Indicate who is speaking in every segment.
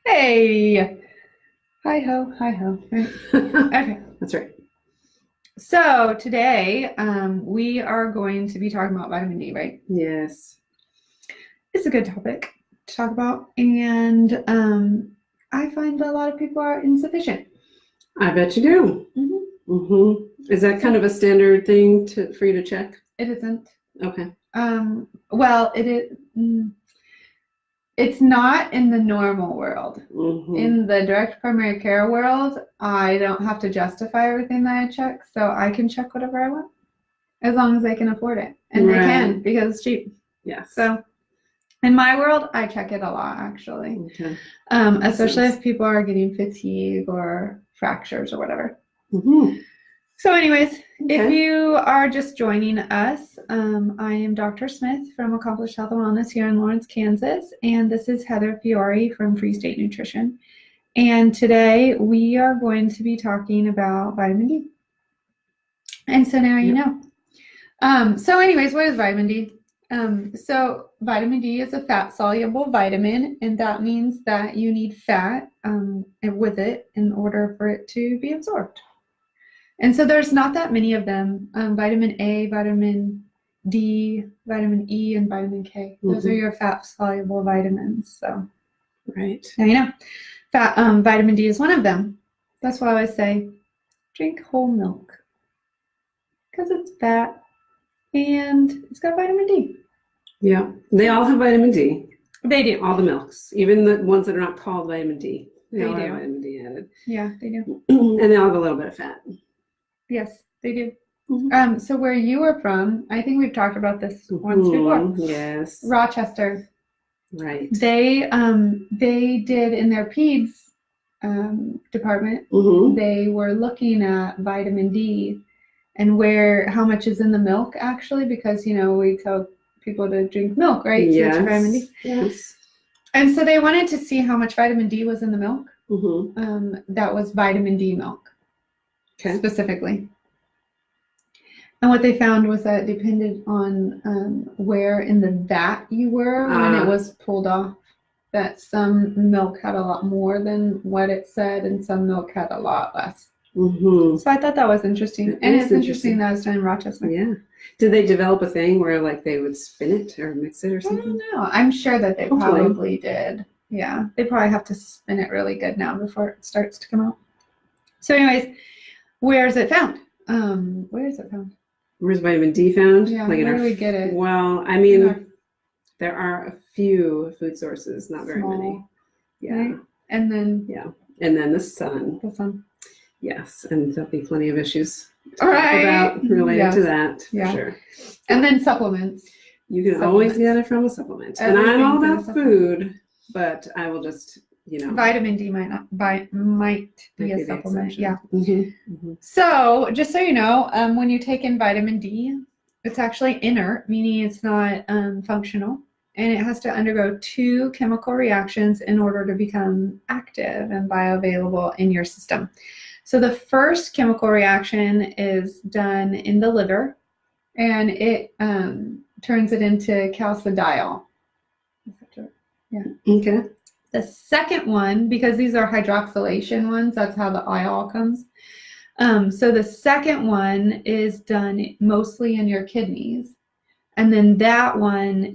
Speaker 1: Hey, hi ho, hi ho. Right. Okay.
Speaker 2: That's right.
Speaker 1: So today, we are going to be talking about vitamin D, right?
Speaker 2: Yes.
Speaker 1: It's a good topic to talk about, and I find that a lot of people are insufficient.
Speaker 2: I bet you do. Is that kind of a standard thing for you to check?
Speaker 1: It isn't.
Speaker 2: Okay.
Speaker 1: Well, it is. It's not in the normal world. In the direct primary care world, I don't have to justify everything that I check, so I can check whatever I want as long as they can afford it, and they can because it's cheap.
Speaker 2: Yes.
Speaker 1: So in my world, I check it a lot actually.
Speaker 2: Okay.
Speaker 1: Especially if people are getting fatigue or fractures or whatever. So anyways, if you are just joining us, I am Dr. Smith from Accomplished Health and Wellness here in Lawrence, Kansas, and this is Heather Fiore from Free State Nutrition. And today we are going to be talking about vitamin D. And so now you know. So anyways, what is vitamin D? So vitamin D is a fat-soluble vitamin, and that means that you need fat with it in order for it to be absorbed. And so there's not that many of them. Vitamin A, vitamin D, vitamin E, and vitamin K. Those are your fat-soluble vitamins. So
Speaker 2: right.
Speaker 1: now you know. Vitamin D is one of them. That's why I always say, drink whole milk. Because it's fat and it's got vitamin D.
Speaker 2: Yeah, they all have vitamin D.
Speaker 1: They do.
Speaker 2: All the milks, even the ones that are not called vitamin D. They all
Speaker 1: do.
Speaker 2: have vitamin D added.
Speaker 1: Yeah, they do.
Speaker 2: And they all have a little bit of fat.
Speaker 1: Yes, they do. So where you are from, I think we've talked about this once before.
Speaker 2: Yes.
Speaker 1: Rochester.
Speaker 2: Right.
Speaker 1: They did in their peds department. They were looking at vitamin D and how much is in the milk actually, because we tell people to drink milk, right?
Speaker 2: Yes.
Speaker 1: So vitamin D.
Speaker 2: Yes.
Speaker 1: And so they wanted to see how much vitamin D was in the milk. That was vitamin D milk. Specifically. And what they found was that it depended on where in the vat you were when it was pulled off, that some milk had a lot more than what it said and some milk had a lot less. So I thought that was interesting. And it's interesting that was done in Rochester.
Speaker 2: Yeah. Did they develop a thing where like they would spin it or mix it or something?
Speaker 1: I don't know. I'm sure that they probably did. Yeah. They probably have to spin it really good now before it starts to come out. So anyways, where is it found? Where is it found?
Speaker 2: Where's vitamin D found?
Speaker 1: Yeah, where do we get it?
Speaker 2: Well, I mean, there are a few food sources, not very many. Yeah.
Speaker 1: Right? And then
Speaker 2: the sun.
Speaker 1: The sun.
Speaker 2: Yes, and there'll be plenty of issues
Speaker 1: to talk
Speaker 2: about related to that, for sure.
Speaker 1: And then supplements.
Speaker 2: You can always get it from a supplement. And I'm all about food, but I will just
Speaker 1: vitamin D might be a supplement. Yeah. So just so you know, when you take in vitamin D, it's actually inert, meaning it's not functional, and it has to undergo 2 chemical reactions in order to become active and bioavailable in your system. So the first chemical reaction is done in the liver, and it turns it into calcidiol. Yeah.
Speaker 2: Okay.
Speaker 1: The second one, because these are hydroxylation ones, that's how the iol comes. So the second one is done mostly in your kidneys. And then that one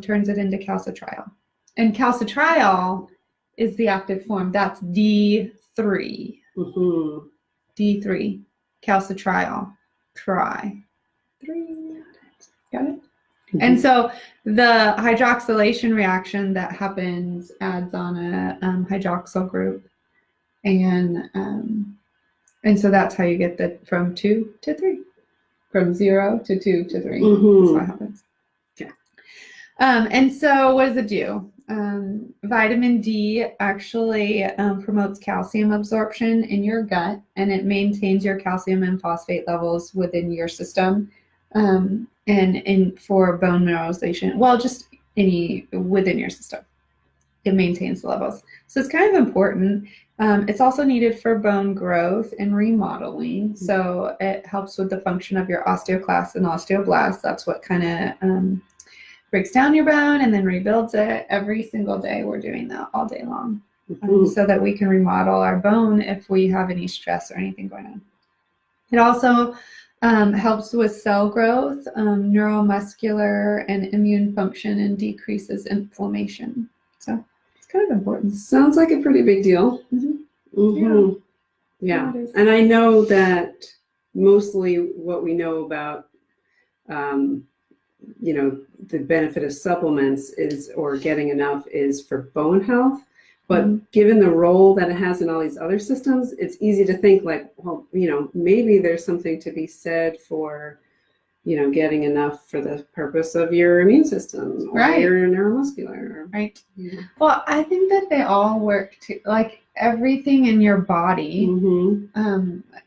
Speaker 1: turns it into calcitriol. And calcitriol is the active form. That's D3. D3. Calcitriol. Tri. 3. Got it? And so the hydroxylation reaction that happens adds on a hydroxyl group, and so that's how you get from 2 to 3, from 0 to 2 to 3. That's what happens.
Speaker 2: Okay.
Speaker 1: And so what does it do? Vitamin D actually promotes calcium absorption in your gut, and it maintains your calcium and phosphate levels within your system. And for bone mineralization, well, just any within your system, it maintains the levels. So it's kind of important. It's also needed for bone growth and remodeling. So it helps with the function of your osteoclasts and osteoblasts. That's what kind of breaks down your bone and then rebuilds it every single day. We're doing that all day long. so that we can remodel our bone if we have any stress or anything going on. It also helps with cell growth, neuromuscular and immune function, and decreases inflammation. So it's kind of important.
Speaker 2: Sounds like a pretty big deal. Yeah. And I know that mostly what we know about, the benefit of supplements or getting enough is for bone health. But given the role that it has in all these other systems, it's easy to think like, well, maybe there's something to be said for, getting enough for the purpose of your immune system or your neuromuscular.
Speaker 1: Right. Yeah. Well, I think that they all work like everything in your body,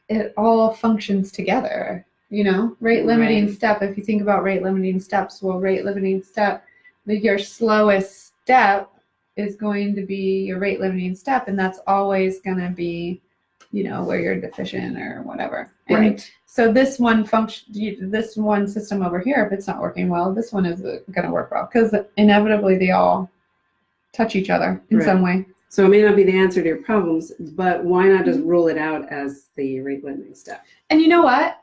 Speaker 1: it all functions together, rate limiting step. If you think about rate limiting steps, rate limiting step, your slowest step is going to be your rate limiting step, and that's always going to be where you're deficient or whatever. And so this one system over here, if it's not working well, this one is going to work well, because inevitably they all touch each other in some way.
Speaker 2: So it may not be the answer to your problems, but why not just rule it out as the rate limiting step?
Speaker 1: And you know what?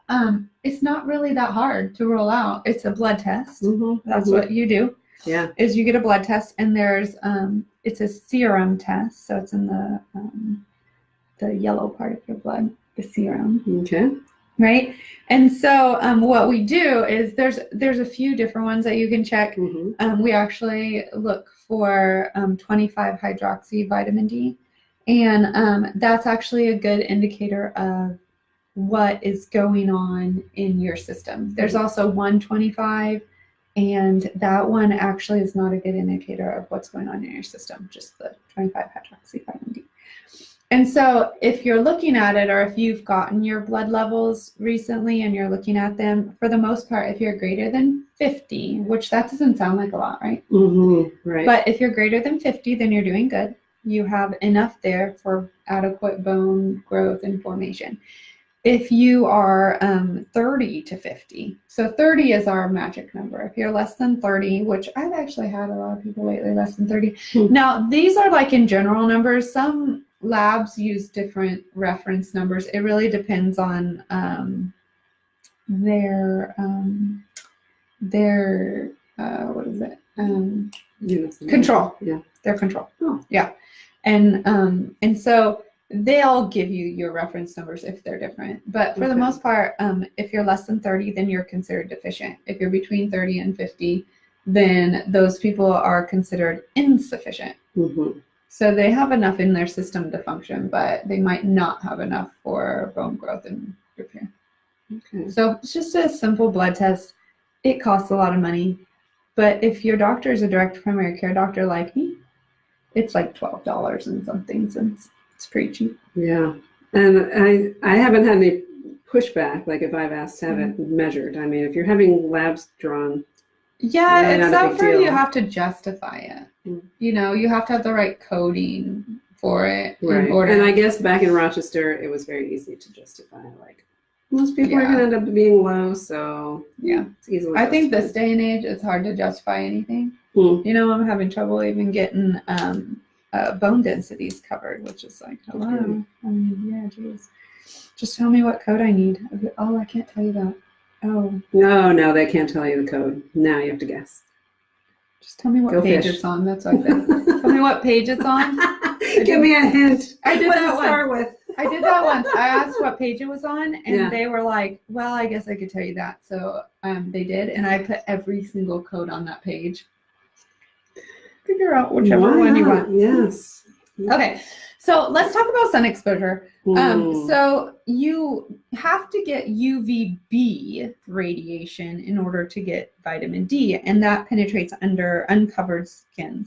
Speaker 1: It's not really that hard to rule out. It's a blood test. That's what you do.
Speaker 2: Yeah.
Speaker 1: Is you get a blood test, and there's it's a serum test, so it's in the yellow part of your blood, the serum.
Speaker 2: Okay.
Speaker 1: Right. And so what we do is there's a few different ones that you can check. We actually look for 25 hydroxy vitamin D, and that's actually a good indicator of what is going on in your system. There's also 125, and that one actually is not a good indicator of what's going on in your system, just the 25 hydroxy vitamin D. And so if you're looking at it, or if you've gotten your blood levels recently and you're looking at them, for the most part, if you're greater than 50, which that doesn't sound like a lot, right?
Speaker 2: Right.
Speaker 1: But if you're greater than 50, then you're doing good. You have enough there for adequate bone growth and formation. If you are 30 to 50, so 30 is our magic number. If you're less than 30, which I've actually had a lot of people lately less than 30. Now, these are like in general numbers. Some labs use different reference numbers. It really depends on their what is it? Control.
Speaker 2: Yeah.
Speaker 1: Their control.
Speaker 2: Oh.
Speaker 1: Yeah. And so they'll give you your reference numbers if they're different. But for the most part, if you're less than 30, then you're considered deficient. If you're between 30 and 50, then those people are considered insufficient. So they have enough in their system to function, but they might not have enough for bone growth and repair. So it's just a simple blood test. It costs a lot of money, but if your doctor is a direct primary care doctor like me, it's like $12 and something cents. It's pretty cheap.
Speaker 2: Yeah. And I haven't had any pushback, like if I've asked to have it measured. I mean, if you're having labs drawn,
Speaker 1: yeah, except for you have to justify it. You have to have the right coding for it.
Speaker 2: Right. And I guess back in Rochester, it was very easy to justify. Like most people are going to end up being low, so it's easily.
Speaker 1: I think this day and age, it's hard to justify anything. I'm having trouble even getting bone densities covered, which is like, hello. Geez. Just tell me what code I need. Oh, I can't tell you that. Oh.
Speaker 2: No, they can't tell you the code. Now you have to guess.
Speaker 1: Just tell me what page it's on. That's what I said. Tell me what page it's on.
Speaker 2: Give me a hint.
Speaker 1: I did that once.
Speaker 2: Start with?
Speaker 1: I did that once. I asked what page it was on, and they were like, well, I guess I could tell you that. So they did, and I put every single code on that page. Figure out whichever one you want.
Speaker 2: Yes.
Speaker 1: Okay. So let's talk about sun exposure. So you have to get UVB radiation in order to get vitamin D, and that penetrates under uncovered skin.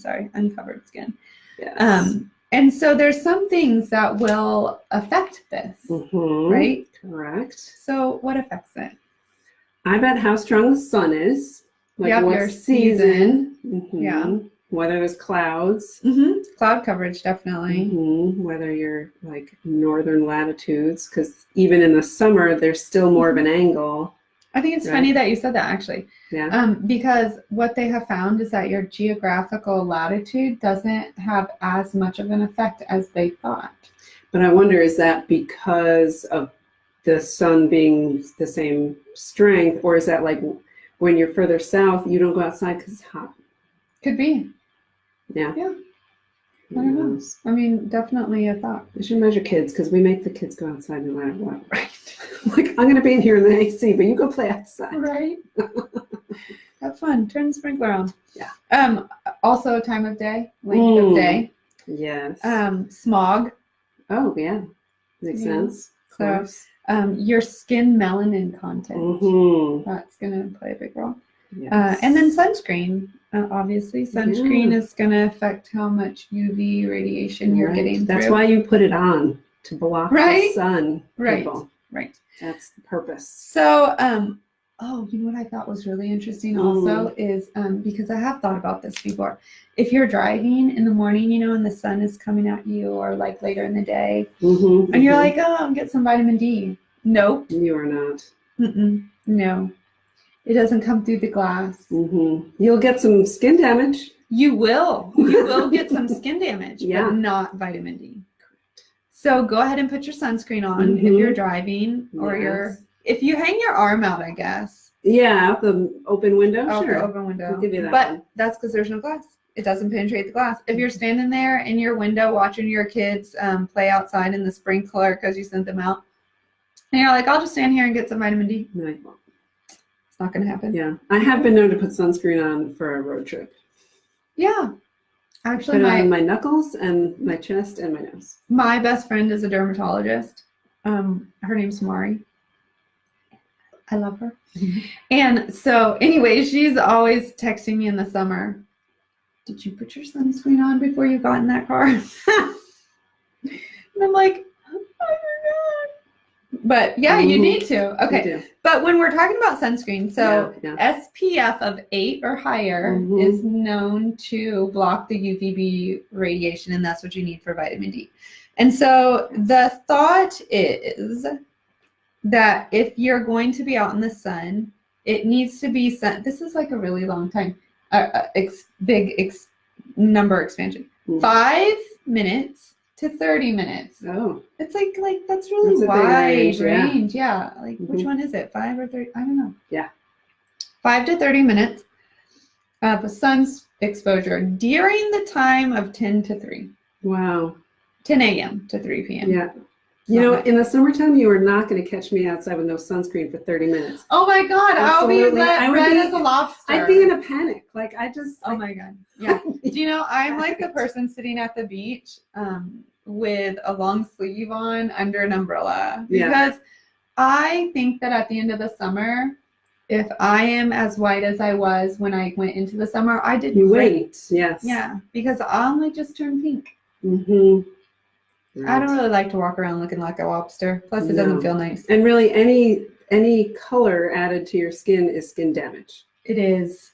Speaker 1: Yes. And so there's some things that will affect this, right?
Speaker 2: Correct.
Speaker 1: So what affects it?
Speaker 2: I bet how strong the sun is. Like what
Speaker 1: your
Speaker 2: season.
Speaker 1: Yeah.
Speaker 2: Whether there's clouds.
Speaker 1: Cloud coverage, definitely.
Speaker 2: Whether you're like northern latitudes, because even in the summer, there's still more of an angle.
Speaker 1: I think it's
Speaker 2: Right.
Speaker 1: funny that you said that, actually.
Speaker 2: Yeah.
Speaker 1: Because what they have found is that your geographical latitude doesn't have as much of an effect as they thought.
Speaker 2: But I wonder, is that because of the sun being the same strength, or is that like when you're further south, you don't go outside because it's hot?
Speaker 1: Could be.
Speaker 2: Yeah.
Speaker 1: Yeah. I don't know. I mean, definitely a thought.
Speaker 2: We should measure kids because we make the kids go outside no matter what. Right. Like, I'm going to be in here in the AC, but you go play outside.
Speaker 1: Right. Have fun. Turn the sprinkler on.
Speaker 2: Yeah.
Speaker 1: Also, time of day, length of day.
Speaker 2: Yes.
Speaker 1: Smog.
Speaker 2: Oh, yeah. Makes sense. Of course.
Speaker 1: Your skin melanin content.
Speaker 2: Mm-hmm.
Speaker 1: That's going to play a big role.
Speaker 2: Yes.
Speaker 1: And then sunscreen. Obviously, sunscreen is going to affect how much UV radiation you're getting.
Speaker 2: That's
Speaker 1: through.
Speaker 2: why you put it on, to block the sun.
Speaker 1: Right.
Speaker 2: People.
Speaker 1: Right.
Speaker 2: That's the purpose.
Speaker 1: So, you know what I thought was really interesting also is because I have thought about this before. If you're driving in the morning, and the sun is coming at you, or like later in the day, and you're like, oh, I'll get some vitamin D. Nope.
Speaker 2: You are not.
Speaker 1: No. It doesn't come through the glass.
Speaker 2: You'll get some skin damage.
Speaker 1: You will. You will get some skin damage, but not vitamin D. So go ahead and put your sunscreen on if you're driving, or if you hang your arm out, I guess.
Speaker 2: Yeah, out the open window.
Speaker 1: Out
Speaker 2: Sure.
Speaker 1: the open window.
Speaker 2: I'll give you that
Speaker 1: but
Speaker 2: one.
Speaker 1: That's because there's no glass. It doesn't penetrate the glass. If you're standing there in your window watching your kids play outside in the sprinkler because you sent them out, and you're like, I'll just stand here and get some vitamin D.
Speaker 2: No, you won't.
Speaker 1: It's not going to happen.
Speaker 2: Yeah. I have been known to put sunscreen on for a road trip.
Speaker 1: Yeah. Actually,
Speaker 2: put it on my knuckles and my chest and my nose.
Speaker 1: My best friend is a dermatologist. Her name's Mari. I love her. And so anyway, she's always texting me in the summer, did you put your sunscreen on before you got in that car? And I'm like, I forgot. But yeah, you need to. Okay. But when we're talking about sunscreen, so SPF of 8 or higher is known to block the UVB radiation, and that's what you need for vitamin D. And so the thought is that if you're going to be out in the sun, it needs to be sun. This is like a really long time, number expansion. 5 minutes to 30 minutes.
Speaker 2: Oh,
Speaker 1: it's like that's really wide range. Yeah. Like which one is it? 5 or 30? I don't know.
Speaker 2: Yeah. 5
Speaker 1: to 30 minutes of sun's exposure during the time of 10 to 3.
Speaker 2: Wow.
Speaker 1: 10 a.m. to 3 p.m.
Speaker 2: Yeah. In the summertime, you are not going to catch me outside with no sunscreen for 30 minutes.
Speaker 1: Oh my God.
Speaker 2: Absolutely.
Speaker 1: I'll be red as a lobster.
Speaker 2: I'd be in a panic. Like
Speaker 1: oh my God. Yeah. Do you know, I'm like the person sitting at the beach with a long sleeve on under an umbrella. Because I think that at the end of the summer, if I am as white as I was when I went into the summer, I did great.
Speaker 2: Yes.
Speaker 1: Yeah. Because I only just turned pink.
Speaker 2: Right.
Speaker 1: I don't really like to walk around looking like a lobster. Plus, it doesn't feel nice.
Speaker 2: And really, any color added to your skin is skin damage.
Speaker 1: It is.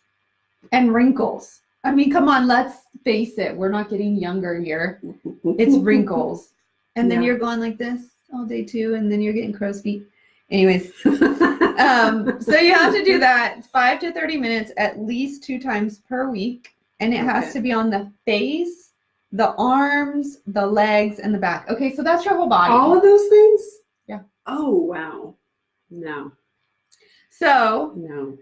Speaker 1: And wrinkles. I mean, come on, let's face it. We're not getting younger here. It's wrinkles. And then you're going like this all day too, and then you're getting crow's feet. Anyways, so you have to do that 5 to 30 minutes at least 2 times per week. And it has to be on the face, the arms, the legs, and the back. Okay, so that's your whole body.
Speaker 2: All of those things?
Speaker 1: Yeah.
Speaker 2: Oh, wow. No.
Speaker 1: So,
Speaker 2: no.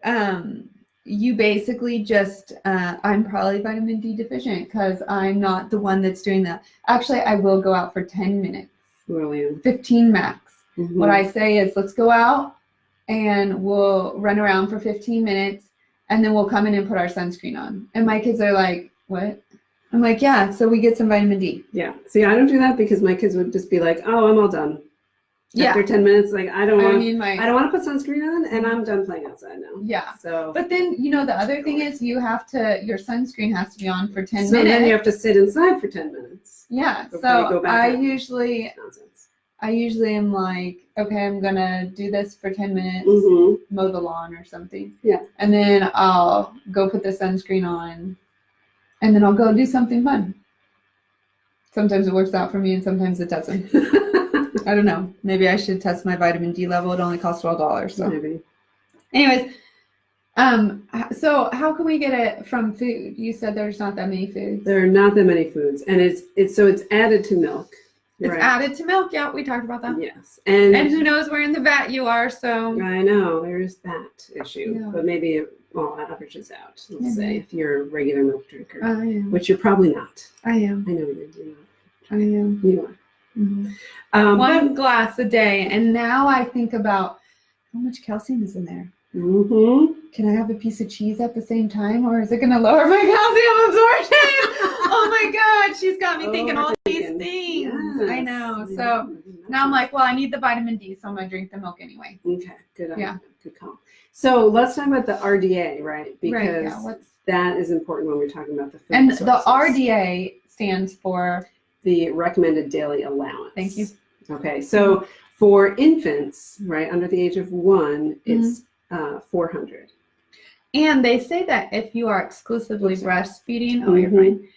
Speaker 1: You basically just, I'm probably vitamin D deficient because I'm not the one that's doing that. Actually, I will go out for 10 minutes.
Speaker 2: Brilliant.
Speaker 1: 15 max. What I say is, let's go out and we'll run around for 15 minutes and then we'll come in and put our sunscreen on. And my kids are like, what? I'm like, yeah, so we get some vitamin D.
Speaker 2: Yeah. See, I don't do that because my kids would just be like, oh, I'm all done. After 10 minutes, like, I don't want to put sunscreen on and I'm done playing outside now.
Speaker 1: Yeah.
Speaker 2: So,
Speaker 1: but then, the other thing is your sunscreen has to be on for 10 minutes.
Speaker 2: So then you have to sit inside for 10 minutes.
Speaker 1: Yeah. So I usually am like, okay, I'm going to do this for 10 minutes, mow the lawn or something. Yeah. And then I'll go put the sunscreen on. And then I'll go do something fun. Sometimes it works out for me and sometimes it doesn't. I don't know. Maybe I should test my vitamin D level. It only costs $12. So.
Speaker 2: Maybe.
Speaker 1: Anyways, so how can we get it from food? You said there's not that many foods.
Speaker 2: There are not that many foods, and it's added to milk.
Speaker 1: It's added to milk. Yeah, we talked about that.
Speaker 2: Yes,
Speaker 1: and who knows where in the vat you are? So
Speaker 2: I know there's that issue,
Speaker 1: Yeah.
Speaker 2: but maybe it averages out. Let's say if you're a regular milk drinker,
Speaker 1: I am.
Speaker 2: which you're probably not.
Speaker 1: I am.
Speaker 2: I know you're not.
Speaker 1: I am.
Speaker 2: You are.
Speaker 1: Mm-hmm. One glass a day, and now I think about how much calcium is in there.
Speaker 2: Mm-hmm.
Speaker 1: Can I have a piece of cheese at the same time, or is it going to lower my calcium absorption? Oh my God, she's got me thinking all these things. Yes. I know. So now I'm like, well, I need the vitamin D, so I'm going to drink the milk anyway.
Speaker 2: Okay, good. Yeah, good call. So let's talk about the RDA, right? Because that is important when we're talking about the food.
Speaker 1: And
Speaker 2: sources.
Speaker 1: the RDA stands for
Speaker 2: the recommended daily allowance.
Speaker 1: Thank you.
Speaker 2: Okay, so for infants, right, under the age of 1, it's 400.
Speaker 1: And they say that if you are exclusively breastfeeding, you're fine.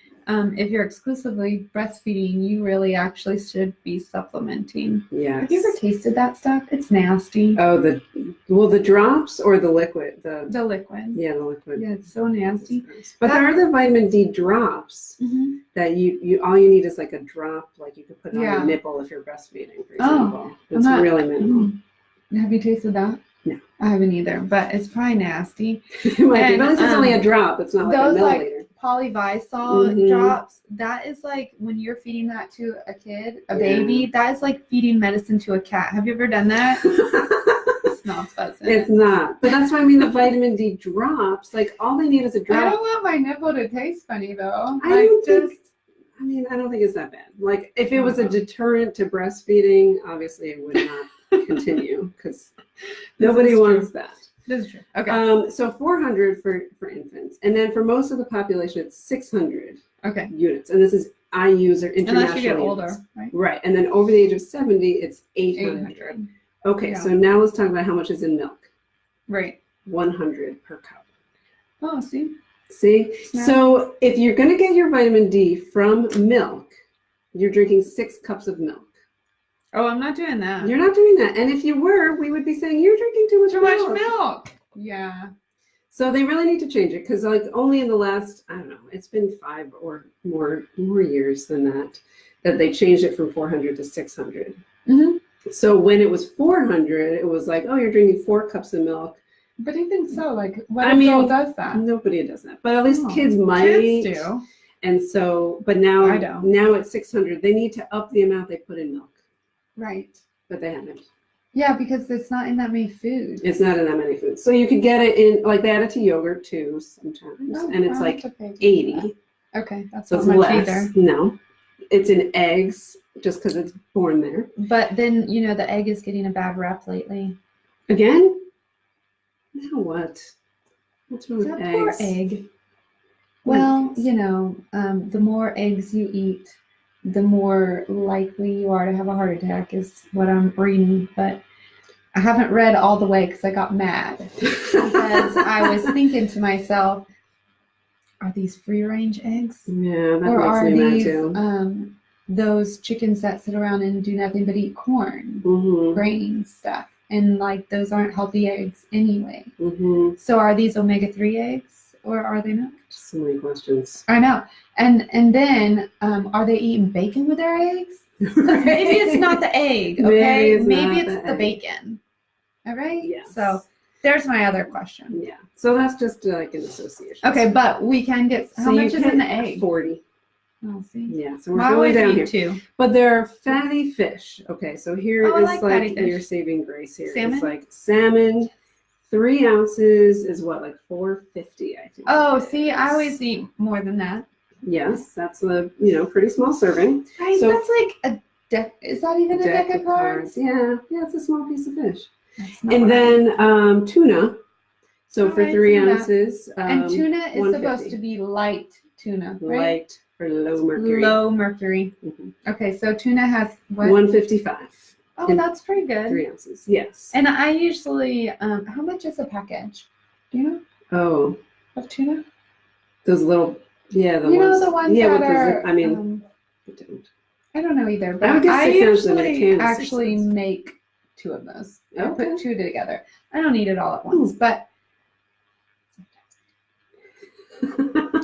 Speaker 1: If you're exclusively breastfeeding, you really actually should be supplementing.
Speaker 2: Yes.
Speaker 1: Have you ever tasted that stuff? It's nasty.
Speaker 2: Oh, the drops or the liquid?
Speaker 1: The liquid.
Speaker 2: Yeah, the liquid.
Speaker 1: Yeah, it's so nasty.
Speaker 2: But there are the vitamin D drops that you all you need is like a drop, like you could put on your nipple if you're breastfeeding, for example. It's really minimal.
Speaker 1: Have you tasted that?
Speaker 2: No.
Speaker 1: I haven't either, but it's probably nasty.
Speaker 2: It might be, but this is only a drop. It's not like
Speaker 1: those
Speaker 2: a milliliter.
Speaker 1: Polyvisol drops, that is like when you're feeding that to a kid, a baby, that is like feeding medicine to a cat. Have you ever done that? It's not pleasant.
Speaker 2: It's not. But that's why I mean the vitamin D drops, like all they need is a drop.
Speaker 1: I don't want my nipple to taste funny though.
Speaker 2: I don't think it's that bad. Like if it was a deterrent to breastfeeding, obviously it would not continue because nobody wants that.
Speaker 1: This is true. Okay.
Speaker 2: So 400 for infants, and then for most of the population, it's 600 units, and this is IUs or international
Speaker 1: unless you get
Speaker 2: units.
Speaker 1: older, right?
Speaker 2: Right, and then over the age of 70, it's 800. Okay, so now let's talk about how much is in milk.
Speaker 1: Right.
Speaker 2: 100 per cup.
Speaker 1: Oh, see?
Speaker 2: Yeah. So if you're going to get your vitamin D from milk, you're drinking 6 cups of milk.
Speaker 1: Oh, I'm not doing that.
Speaker 2: You're not doing that. And if you were, we would be saying you're drinking too much
Speaker 1: milk. Yeah.
Speaker 2: So they really need to change it because like only in the last, I don't know, it's been 5 or more years than that they changed it from 400 to 600. So when it was 400, it was like, oh, you're drinking 4 cups of milk.
Speaker 1: But even so, like, what adult does that?
Speaker 2: Nobody does that. But at least kids might.
Speaker 1: Kids do.
Speaker 2: And so, but now,
Speaker 1: I don't.
Speaker 2: Now it's 600. They need to up the amount they put in milk.
Speaker 1: Right.
Speaker 2: But they haven't.
Speaker 1: Yeah, because it's not in that many foods.
Speaker 2: It's not in that many foods. So you could get it in, like they add it to yogurt too sometimes. And it's like 80.
Speaker 1: Okay, that's
Speaker 2: so
Speaker 1: not
Speaker 2: it's
Speaker 1: much
Speaker 2: less.
Speaker 1: either.
Speaker 2: No. It's in eggs just because it's born there.
Speaker 1: But then, the egg is getting a bad rep lately.
Speaker 2: Again? Now what? What's wrong with eggs?
Speaker 1: Poor egg. Well, the more eggs you eat, the more likely you are to have a heart attack is what I'm reading. But I haven't read all the way because I got mad. Because I was thinking to myself, are these free-range eggs?
Speaker 2: Yeah, that
Speaker 1: or
Speaker 2: makes
Speaker 1: are
Speaker 2: me
Speaker 1: these
Speaker 2: mad too.
Speaker 1: Those chickens that sit around and do nothing but eat corn, grain stuff? And like those aren't healthy eggs anyway. So are these omega-3 eggs or are they not?
Speaker 2: So many questions.
Speaker 1: I know. And then are they eating bacon with their eggs? Maybe it's not the egg, okay? Maybe it's the bacon. All right?
Speaker 2: Yes.
Speaker 1: So there's my other question.
Speaker 2: Yeah. So that's just like an association.
Speaker 1: Okay, but we can get, how much is in the egg?
Speaker 2: 40.
Speaker 1: Oh, see?
Speaker 2: Yeah, so we're going down here.
Speaker 1: Too.
Speaker 2: But there are fatty fish. Okay, so here is
Speaker 1: like
Speaker 2: your saving grace here.
Speaker 1: Salmon?
Speaker 2: It's like salmon, 3 ounces is what, like $4.50, I think.
Speaker 1: Oh, see, I always eat more than that.
Speaker 2: Yes, that's a pretty small serving.
Speaker 1: Right,
Speaker 2: so
Speaker 1: that's like a deck. Is that even a deck of cards?
Speaker 2: Yeah, it's a small piece of fish. And then tuna. So for 3 ounces.
Speaker 1: And tuna is supposed to be light tuna, right?
Speaker 2: Light or low mercury.
Speaker 1: Low mercury. Okay, so tuna has what?
Speaker 2: 155.
Speaker 1: Oh, that's pretty good.
Speaker 2: 3 ounces, yes.
Speaker 1: And I usually, how much is a package? Do you know?
Speaker 2: Oh.
Speaker 1: Of tuna?
Speaker 2: Those little, the
Speaker 1: ones. The ones that are,
Speaker 2: I don't.
Speaker 1: I don't know either, but
Speaker 2: I would guess
Speaker 1: I
Speaker 2: 6 ounces in a can
Speaker 1: actually
Speaker 2: is 6 ounces.
Speaker 1: make 2 of those. I
Speaker 2: Okay.
Speaker 1: put 2 together. I don't eat it all at once, but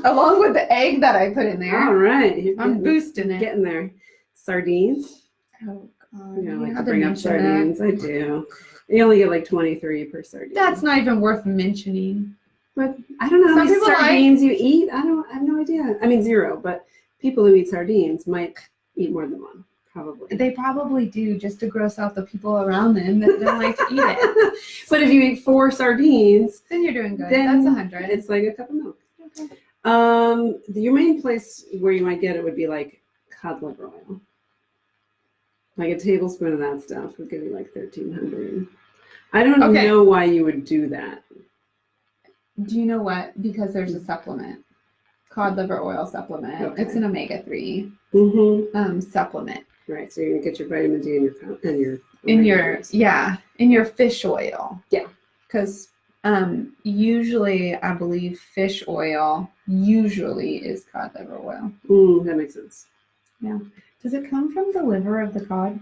Speaker 1: along with the egg that I put in there,
Speaker 2: All right.
Speaker 1: I'm boosting it.
Speaker 2: Getting there. Sardines.
Speaker 1: Oh God,
Speaker 2: You know, I like
Speaker 1: had
Speaker 2: to bring up
Speaker 1: mention that.
Speaker 2: sardines. I do. You only get like 23 per sardine.
Speaker 1: That's not even worth mentioning.
Speaker 2: But I don't know how
Speaker 1: Some
Speaker 2: many
Speaker 1: people
Speaker 2: sardines you eat. I have no idea. I mean, 0. But people who eat sardines might eat more than one, probably.
Speaker 1: They probably do, just to gross out the people around them that don't like to eat it.
Speaker 2: But if you eat 4 sardines,
Speaker 1: Then you're doing good.
Speaker 2: then
Speaker 1: That's 100.
Speaker 2: it's like a cup of milk.
Speaker 1: Okay.
Speaker 2: Your main place where you might get it would be like cod liver oil. Like a tablespoon of that stuff would give you like 1,300. I don't know why you would do that.
Speaker 1: Do you know what? Because there's a supplement, cod liver oil supplement.
Speaker 2: Okay.
Speaker 1: It's an omega-3 supplement.
Speaker 2: Right. So you're gonna get your vitamin D
Speaker 1: in your fish oil.
Speaker 2: Yeah.
Speaker 1: Because usually I believe fish oil usually is cod liver oil.
Speaker 2: That makes sense.
Speaker 1: Yeah. Does it come from the liver of the cod?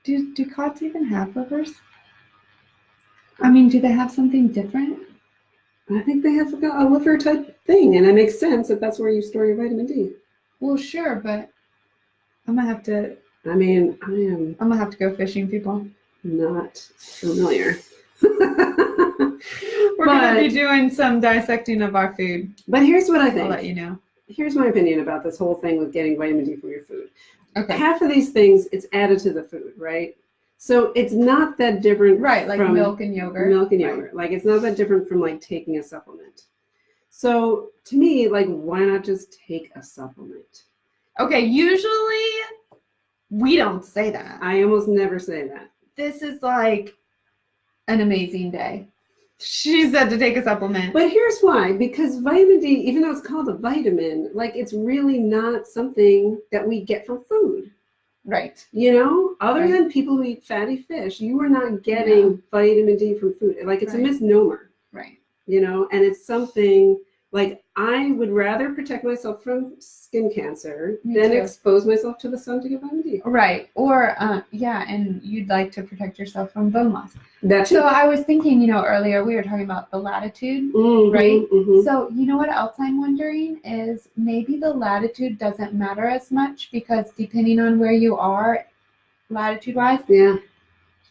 Speaker 1: Do cods even have livers? I mean, do they have something different?
Speaker 2: I think they have a liver type thing, and it makes sense that that's where you store your vitamin D.
Speaker 1: Well, sure, but I'm gonna have to.
Speaker 2: I mean, I'm
Speaker 1: gonna have to go fishing, people.
Speaker 2: not familiar.
Speaker 1: We're gonna be doing some dissecting of our food.
Speaker 2: But here's what I think.
Speaker 1: I'll let you know.
Speaker 2: Here's my opinion about this whole thing with getting vitamin D from your food.
Speaker 1: Okay.
Speaker 2: Half of these things, it's added to the food, right? So it's not that different,
Speaker 1: Right, like
Speaker 2: from
Speaker 1: milk and yogurt.
Speaker 2: Milk and yogurt. Like it's not that different from like taking a supplement. So to me, like, why not just take a supplement?
Speaker 1: Okay, usually we don't say that.
Speaker 2: I almost never say that.
Speaker 1: This is like an amazing day. She said to take a supplement.
Speaker 2: But here's why. Because vitamin D, even though it's called a vitamin, like it's really not something that we get from food.
Speaker 1: Right.
Speaker 2: You know, other than people who eat fatty fish, you are not getting vitamin D from food. Like it's a misnomer.
Speaker 1: Right.
Speaker 2: You know, and it's something like I would rather protect myself from skin cancer than expose myself to the sun to get vitamin D.
Speaker 1: Right. Or, and you'd like to protect yourself from bone loss.
Speaker 2: That's
Speaker 1: so I was thinking, earlier we were talking about the latitude, right? So you know what else I'm wondering is maybe the latitude doesn't matter as much because depending on where you are, latitude-wise,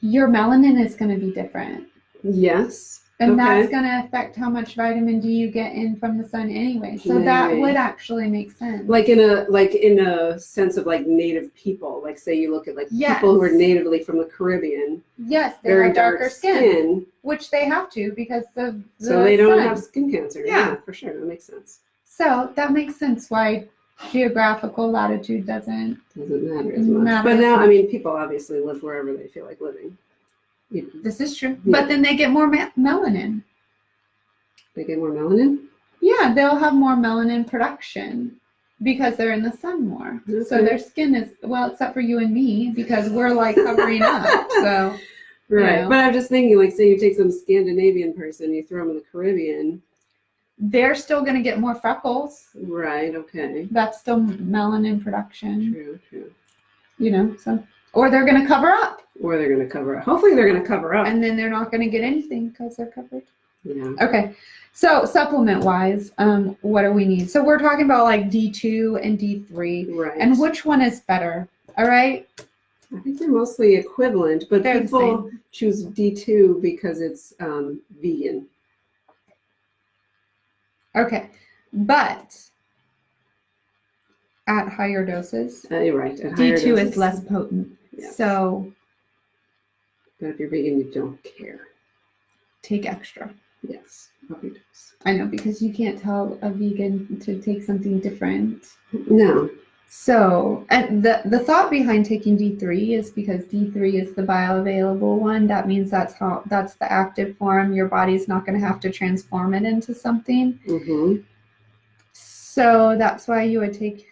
Speaker 1: your melanin is going to be different.
Speaker 2: Yes.
Speaker 1: And that's going to affect how much vitamin D you get in from the sun anyway. So that would actually make sense.
Speaker 2: Like in a sense of like native people, like say you look at like people who are natively from the Caribbean.
Speaker 1: Yes, they
Speaker 2: very
Speaker 1: have darker skin, which they have to because of the
Speaker 2: so they don't
Speaker 1: sun.
Speaker 2: have skin cancer. Yeah, for sure. That makes sense.
Speaker 1: So that makes sense why geographical latitude doesn't
Speaker 2: matter as much. But now, I mean, people obviously live wherever they feel like living.
Speaker 1: This is true. Yeah. But then they get more melanin.
Speaker 2: They get more melanin?
Speaker 1: Yeah, they'll have more melanin production because they're in the sun more. Okay. So their skin is, well, except for you and me, because we're like covering up. So,
Speaker 2: right. But I'm just thinking, like, say you take some Scandinavian person, you throw them in the Caribbean.
Speaker 1: They're still going to get more freckles.
Speaker 2: Right, okay.
Speaker 1: That's still melanin production.
Speaker 2: True.
Speaker 1: So. Or they're going to cover up.
Speaker 2: Hopefully they're going to cover up.
Speaker 1: And then they're not going to get anything because they're covered.
Speaker 2: Yeah.
Speaker 1: Okay. So supplement-wise, what do we need? So we're talking about like D2 and D3.
Speaker 2: Right.
Speaker 1: And which one is better? All right?
Speaker 2: I think they're mostly equivalent, but people choose D2 because it's vegan.
Speaker 1: Okay. But at higher doses,
Speaker 2: you're right. At
Speaker 1: D2 is less potent.
Speaker 2: Yes.
Speaker 1: So,
Speaker 2: but if you're vegan, you don't care.
Speaker 1: Take extra.
Speaker 2: Yes. Okay.
Speaker 1: I know, because you can't tell a vegan to take something different.
Speaker 2: No.
Speaker 1: So, and the thought behind taking D3 is because D3 is the bioavailable one. That means that's the active form. Your body's not going to have to transform it into something. So that's why you would take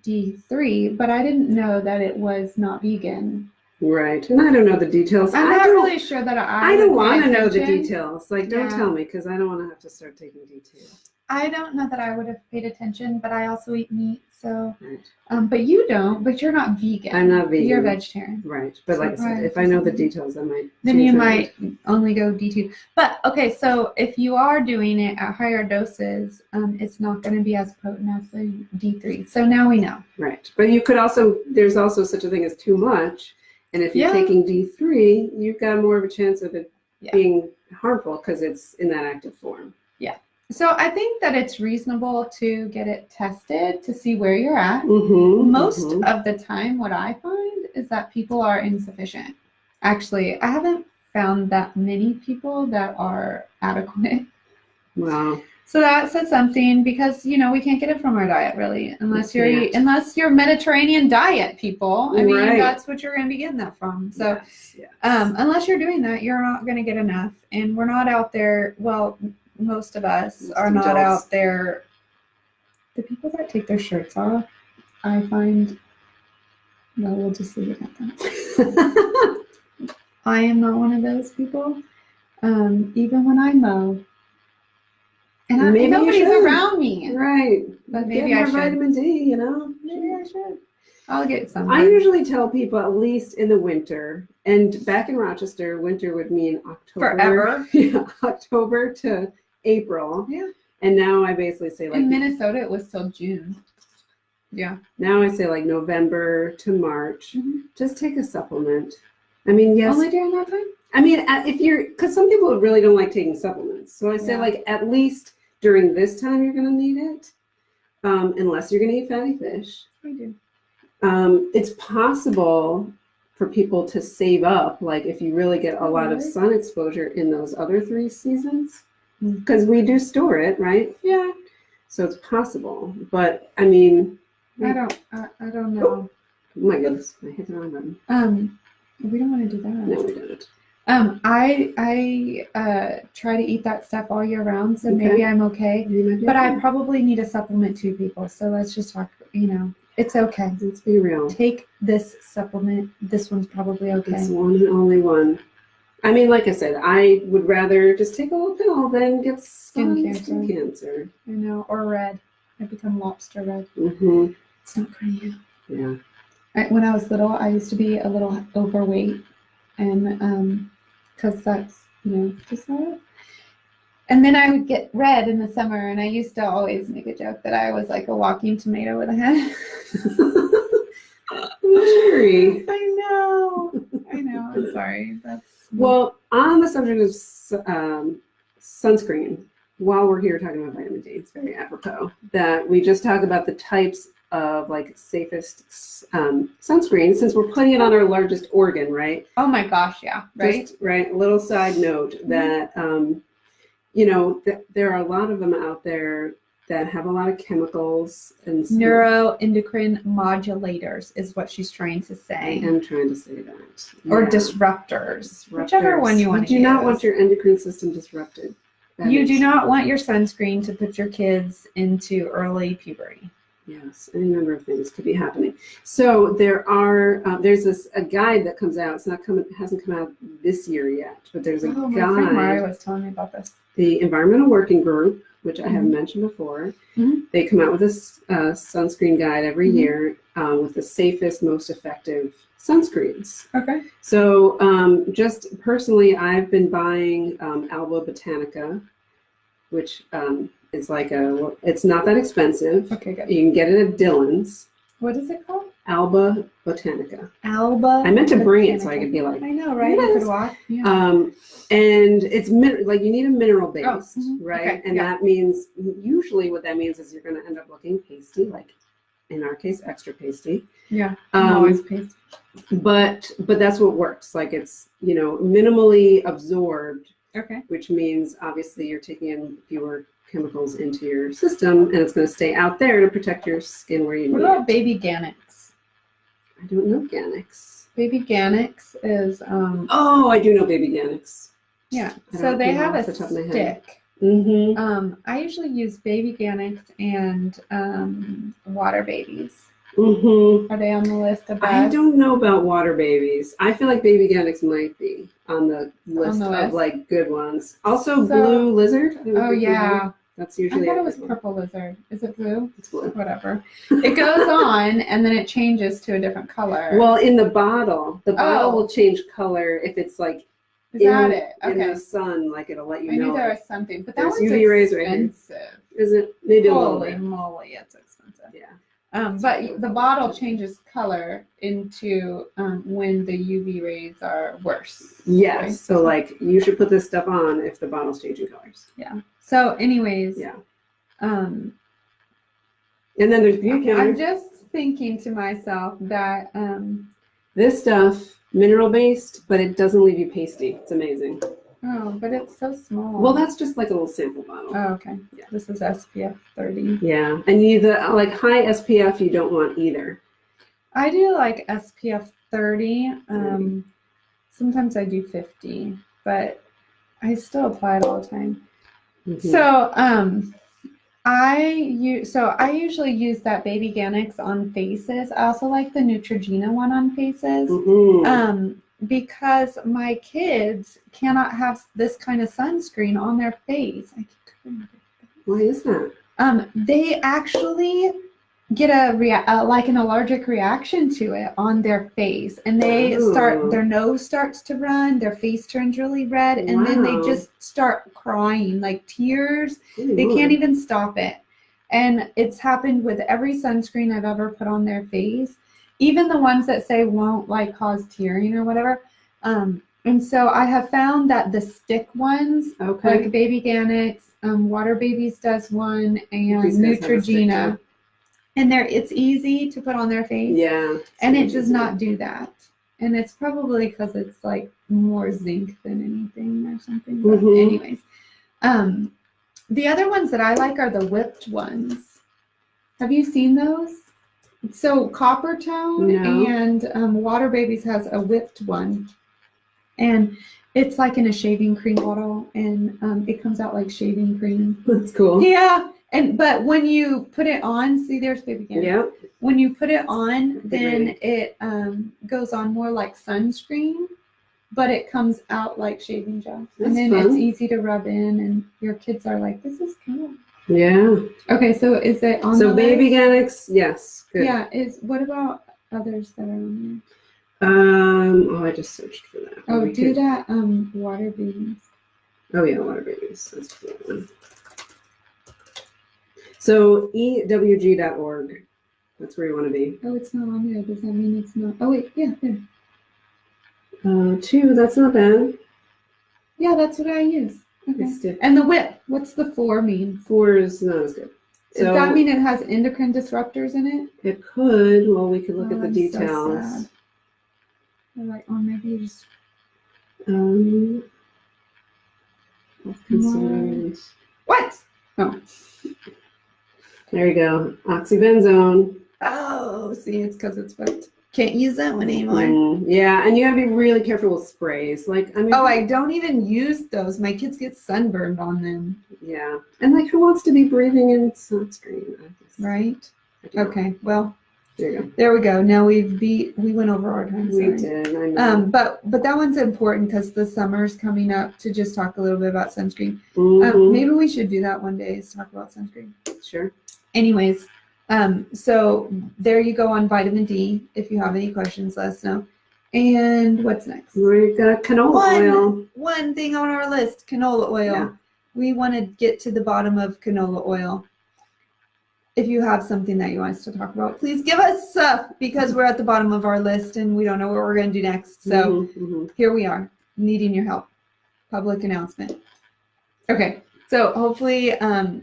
Speaker 1: D3, but I didn't know that it was not vegan.
Speaker 2: Right, and I don't know the details.
Speaker 1: I'm not really sure that
Speaker 2: I don't want to know the details. Like, don't tell me, because I don't want to have to start taking D2.
Speaker 1: I don't know that I would have paid attention, but I also eat meat. So,
Speaker 2: Right.
Speaker 1: but you don't. But you're not vegan.
Speaker 2: I'm not vegan.
Speaker 1: You're vegetarian.
Speaker 2: Right. But
Speaker 1: So
Speaker 2: like I said,
Speaker 1: right,
Speaker 2: if I know the details, I might.
Speaker 1: Then
Speaker 2: change
Speaker 1: you
Speaker 2: my
Speaker 1: might
Speaker 2: mind.
Speaker 1: only go D2. But okay, so if you are doing it at higher doses, it's not going to be as potent as the D3. So now we know.
Speaker 2: Right. But you could also, there's also such a thing as too much. And if you're taking D3, you've got more of a chance of it being harmful because it's in that active form.
Speaker 1: Yeah. So I think that it's reasonable to get it tested to see where you're at. Most of the time, what I find is that people are insufficient. Actually, I haven't found that many people that are adequate.
Speaker 2: Wow.
Speaker 1: So that says something because, you know, we can't get it from our diet really, unless you're Mediterranean diet people. I mean, that's what you're going to be getting that from. So
Speaker 2: yes.
Speaker 1: Unless you're doing that, you're not going to get enough. And we're not out there. Well, most of us are not out there. The people that take their shirts off, I find, no, we'll just leave it at that. I am not one of those people. Even when I mow. And
Speaker 2: maybe
Speaker 1: nobody's around me.
Speaker 2: Right.
Speaker 1: But maybe I should.
Speaker 2: Vitamin D, you know.
Speaker 1: Maybe I should. I'll get some.
Speaker 2: I usually tell people at least in the winter. And back in Rochester, winter would mean October.
Speaker 1: Forever.
Speaker 2: Yeah, October to April.
Speaker 1: Yeah.
Speaker 2: And now I basically say like.
Speaker 1: In Minnesota, it was till June. Yeah.
Speaker 2: Now I say like November to March. Just take a supplement. I mean, yes.
Speaker 1: Only during that time?
Speaker 2: I mean, because some people really don't like taking supplements. So I say like at least during this time you're going to need it, unless you're going to eat fatty fish.
Speaker 1: I do.
Speaker 2: It's possible for people to save up, like if you really get a lot of sun exposure in those other 3 seasons, because we do store it, right?
Speaker 1: Yeah.
Speaker 2: So it's possible, but I mean,
Speaker 1: I don't know.
Speaker 2: Oh my goodness, I hit the wrong button.
Speaker 1: We don't want to do that.
Speaker 2: No, we don't.
Speaker 1: I try to eat that stuff all year round, so maybe I'm okay. But I probably need a supplement too, people. So let's just talk, you know, it's okay.
Speaker 2: Let's be real.
Speaker 1: Take this supplement. This one's probably okay.
Speaker 2: It's one and only one. I mean, like I said, I would rather just take a little pill than get skin cancer.
Speaker 1: I know, or red. I become lobster red. It's not pretty.
Speaker 2: Yeah.
Speaker 1: When I was little, I used to be a little overweight, and because that's, you know, just how. And then I would get red in the summer, and I used to always make a joke that I was like a walking tomato with a head.
Speaker 2: Sherry.
Speaker 1: I know. I'm sorry.
Speaker 2: Well, on the subject of sunscreen, while we're here talking about vitamin D, it's very apropos that we just talk about the types of like safest sunscreen, since we're putting it on our largest organ, right?
Speaker 1: Oh my gosh, yeah, right.
Speaker 2: Just, right. A little side note that you know, there are a lot of them out there that have a lot of chemicals and
Speaker 1: neuroendocrine modulators is what she's trying to say.
Speaker 2: I am trying to say that.
Speaker 1: Or disruptors, whichever one you want to use.
Speaker 2: You do not want your endocrine system disrupted.
Speaker 1: You do not want your sunscreen to put your kids into early puberty.
Speaker 2: Yes, any number of things could be happening. So there's a guide that comes out. It hasn't come out this year yet, but there's a guide.
Speaker 1: My friend Mari was telling me about this.
Speaker 2: The Environmental Working Group, which I have mentioned before, they come out with this sunscreen guide every year with the safest, most effective sunscreens.
Speaker 1: Okay.
Speaker 2: So just personally, I've been buying Alba Botanica, which is like it's not that expensive.
Speaker 1: Okay, good.
Speaker 2: You can get it at Dillon's.
Speaker 1: What is it called?
Speaker 2: Alba Botanica.
Speaker 1: Alba.
Speaker 2: I meant to bring it so I could be like.
Speaker 1: I know, right?
Speaker 2: Yes.
Speaker 1: You could walk. Yeah.
Speaker 2: And it's like you need a mineral based, right?
Speaker 1: Okay,
Speaker 2: and that means usually what that means is you're going to end up looking pasty, like in our case, extra pasty.
Speaker 1: Yeah. Always pasty.
Speaker 2: But that's what works. Like it's, you know, minimally absorbed.
Speaker 1: Okay.
Speaker 2: Which means obviously you're taking in fewer chemicals into your system, and it's going to stay out there to protect your skin where you need it.
Speaker 1: What about baby Ganix?
Speaker 2: I don't know Ganix.
Speaker 1: Baby Ganix is
Speaker 2: oh, I do know Baby Ganix.
Speaker 1: Yeah. So they have a stick. I usually use Baby Ganix and Water Babies. Are they on the list of best?
Speaker 2: I don't know about Water Babies. I feel like Baby Ganix might be on the list of like good ones. Also, Blue Lizard.
Speaker 1: Oh yeah,
Speaker 2: That's
Speaker 1: I
Speaker 2: usually
Speaker 1: thought it was purple lizard. Is it blue? It's blue. Whatever. It goes on and then it changes to a different color.
Speaker 2: Well, in the bottle will change color if it's like
Speaker 1: is that it? Okay.
Speaker 2: In the sun, like it'll let you
Speaker 1: I
Speaker 2: know.
Speaker 1: knew there was something, but that one's
Speaker 2: UV rays right here.
Speaker 1: expensive.
Speaker 2: Is it? Maybe a little
Speaker 1: Holy
Speaker 2: bit.
Speaker 1: moly, it's expensive.
Speaker 2: Yeah.
Speaker 1: But the bottle changes color into when the UV rays are worse.
Speaker 2: Yes.
Speaker 1: Right?
Speaker 2: So like you should put this stuff on if the bottle's changing colors.
Speaker 1: Yeah. So anyways.
Speaker 2: Yeah.
Speaker 1: And
Speaker 2: then there's beauty counter.
Speaker 1: I'm just thinking to myself that
Speaker 2: this stuff, mineral based, but it doesn't leave you pasty. It's amazing.
Speaker 1: Oh, but it's so small.
Speaker 2: Well, that's just like a little sample bottle.
Speaker 1: Oh, okay. Yeah. This is SPF 30.
Speaker 2: Yeah. And like high SPF you don't want either.
Speaker 1: I do like SPF 30. Sometimes I do 50, but I still apply it all the time. Mm-hmm. So I usually use that Baby Ganix on faces. I also like the Neutrogena one on faces. Mm-hmm. Because my kids cannot have this kind of sunscreen on their face.
Speaker 2: Why is that?
Speaker 1: They actually get like an allergic reaction to it on their face, and they their nose starts to run, their face turns really red, and then they just start crying, like tears. Ooh. They can't even stop it. And it's happened with every sunscreen I've ever put on their face, even the ones that say won't like cause tearing or whatever. And so I have found that the stick ones, like Baby Ganix, Water Babies does one, and Neutrogena. And it's easy to put on their face. Yeah. And it does not do that. And it's probably because it's like more zinc than anything or something. But anyways. The other ones that I like are the whipped ones. Have you seen those? So Copper Tone and Water Babies has a whipped one. And it's like in a shaving cream bottle, and it comes out like shaving cream.
Speaker 2: That's cool.
Speaker 1: Yeah. But when you put it on, see, there's Baby Ganix. Yeah. When you put it on, then it goes on more like sunscreen, but it comes out like shaving gel. That's and then fun. It's easy to rub in, and your kids are like, "This is cool." Yeah. Okay, so is it on? So
Speaker 2: Baby Ganix, yes. Good.
Speaker 1: Yeah. What about others that are on
Speaker 2: there? I just searched for that.
Speaker 1: Oh, do that. Water Babies.
Speaker 2: Oh yeah, Water Babies. That's a good one. So ewg.org, that's where you want to be.
Speaker 1: Oh, it's not on there. Does that mean it's not? Oh, wait, yeah, there.
Speaker 2: 2, that's not bad.
Speaker 1: Yeah, that's what I use. Okay. And the whip, what's the 4 mean?
Speaker 2: 4 is not as good.
Speaker 1: Does that mean it has endocrine disruptors in it?
Speaker 2: It could. Well, we could look at the details.
Speaker 1: So sad. Like, or maybe you just... What? Oh.
Speaker 2: There you go. Oxybenzone.
Speaker 1: Oh, see, it's because it's whipped. Can't use that one anymore.
Speaker 2: Yeah, and you gotta be really careful with sprays. Like, I mean.
Speaker 1: Oh, I don't even use those. My kids get sunburned on them.
Speaker 2: Yeah, and like, who wants to be breathing in sunscreen?
Speaker 1: Right. Okay. Well.
Speaker 2: There you go.
Speaker 1: There we go. Now we went over our time.
Speaker 2: We did. I know.
Speaker 1: But that one's important because the summer's coming up to just talk a little bit about sunscreen. Maybe we should do that one day, is talk about sunscreen.
Speaker 2: Sure.
Speaker 1: Anyways, so there you go on vitamin D. If you have any questions, let us know. And what's next?
Speaker 2: We've got canola oil.
Speaker 1: One thing on our list, canola oil. Yeah. We want to get to the bottom of canola oil. If you have something that you want us to talk about, please give us stuff, because we're at the bottom of our list and we don't know what we're going to do next. So here we are, needing your help. Public announcement. Okay, so hopefully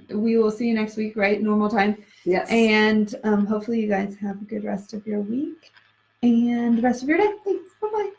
Speaker 1: we will see you next week, right? Normal time.
Speaker 2: Yes.
Speaker 1: And hopefully you guys have a good rest of your week and the rest of your day. Thanks. Bye-bye.